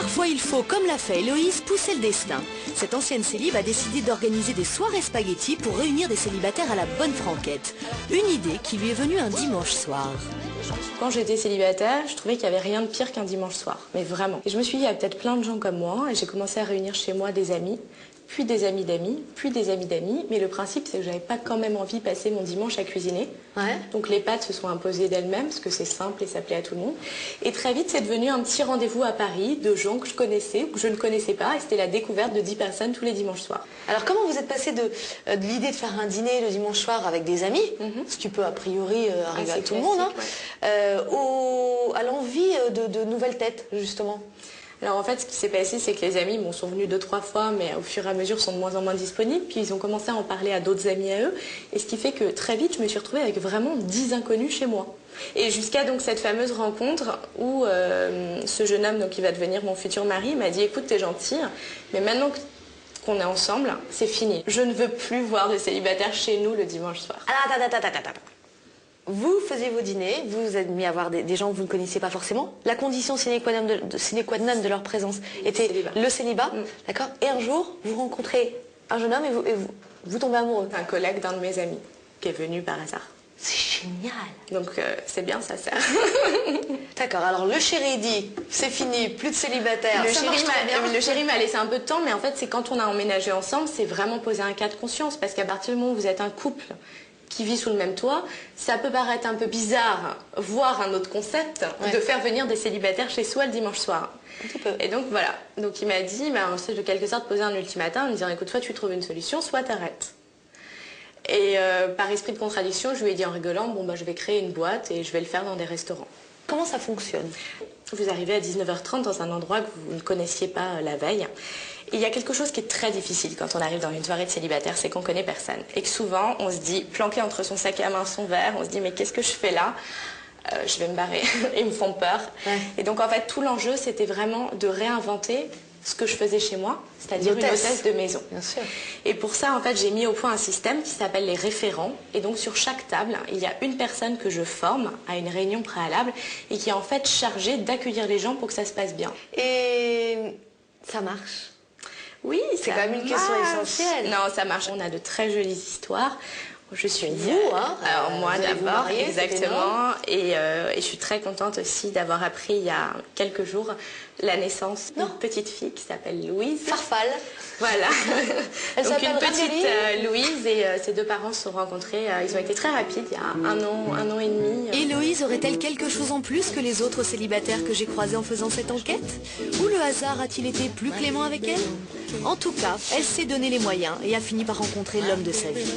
Parfois, il faut, comme l'a fait Héloïse, pousser le destin. Cette ancienne célib a décidé d'organiser des soirées spaghettis pour réunir des célibataires à la bonne franquette. Une idée qui lui est venue un dimanche soir. Quand j'étais célibataire, je trouvais qu'il n'y avait rien de pire qu'un dimanche soir, mais vraiment. Et je me suis dit, il y a peut-être plein de gens comme moi, et j'ai commencé à réunir chez moi des amis, puis des amis d'amis, puis des amis d'amis. Mais le principe, c'est que j'avais pas quand même envie de passer mon dimanche à cuisiner. Ouais. Donc les pâtes se sont imposées d'elles-mêmes, parce que c'est simple et ça plaît à tout le monde. Et très vite, c'est devenu un petit rendez-vous à Paris de gens que je connaissais ou que je ne connaissais pas. Et c'était la découverte de 10 personnes tous les dimanches soirs. Alors comment vous êtes passé de l'idée de faire un dîner le dimanche soir avec des amis, ce qui peut a priori arriver à tout le monde, hein, à l'envie de nouvelles têtes, justement? Alors en fait, ce qui s'est passé, c'est que les amis sont venus 2-3 fois, mais au fur et à mesure sont de moins en moins disponibles. Puis ils ont commencé à en parler à d'autres amis à eux. Et ce qui fait que très vite, je me suis retrouvée avec vraiment 10 inconnus chez moi. Et jusqu'à donc cette fameuse rencontre où ce jeune homme donc, qui va devenir mon futur mari m'a dit « Écoute, t'es gentil, mais maintenant qu'on est ensemble, c'est fini. Je ne veux plus voir de célibataires chez nous le dimanche soir. » Alors attends. Vous faisiez vos dîners, vous vous êtes mis à voir des gens que vous ne connaissiez pas forcément. La condition sine qua non de leur présence était le célibat, d'accord? Et un jour, vous rencontrez un jeune homme et vous tombez amoureux. Un collègue d'un de mes amis qui est venu par hasard. C'est génial. Donc c'est bien, ça sert. D'accord, alors le chéri dit, c'est fini, plus de célibataire. Le chéri m'a laissé un peu de temps, mais en fait, c'est quand on a emménagé ensemble, c'est vraiment poser un cas de conscience. Parce qu'à partir du moment où vous êtes un couple qui vit sous le même toit, ça peut paraître un peu bizarre, voire un autre concept, de faire venir des célibataires chez soi le dimanche soir. Un petit peu. Et donc voilà, donc il m'a dit, c'est de quelque sorte poser un ultimatum, en me disant, écoute, soit tu trouves une solution, soit t'arrêtes. Et par esprit de contradiction, je lui ai dit en rigolant, je vais créer une boîte et je vais le faire dans des restaurants. Comment ça fonctionne? Vous arrivez à 19h30 dans un endroit que vous ne connaissiez pas la veille. Et il y a quelque chose qui est très difficile quand on arrive dans une soirée de célibataire, c'est qu'on connaît personne. Et que souvent, on se dit, planqué entre son sac à main, son verre, on se dit, mais qu'est-ce que je fais là? Je vais me barrer. Ils me font peur. Ouais. Et donc, en fait, tout l'enjeu, c'était vraiment de réinventer ce que je faisais chez moi, c'est-à-dire une hôtesse de maison. Bien sûr. Et pour ça, en fait, j'ai mis au point un système qui s'appelle les référents. Et donc, sur chaque table, il y a une personne que je forme à une réunion préalable et qui est en fait chargée d'accueillir les gens pour que ça se passe bien. Et ça marche? Oui, c'est quand même une question essentielle. Non, ça marche. On a de très jolies histoires. Je suis alors moi d'abord, exactement, et je suis très contente aussi d'avoir appris il y a quelques jours la naissance d'une petite fille qui s'appelle Louise. Farfalle. Voilà. Elle donc s'appelle une petite Louise, et ses deux parents se sont rencontrés. Ils ont été très rapides, il y a un an et demi. Héloïse aurait-elle quelque chose en plus que les autres célibataires que j'ai croisés en faisant cette enquête? Ou le hasard a-t-il été plus clément avec elle? En tout cas, elle s'est donné les moyens et a fini par rencontrer l'homme de sa vie.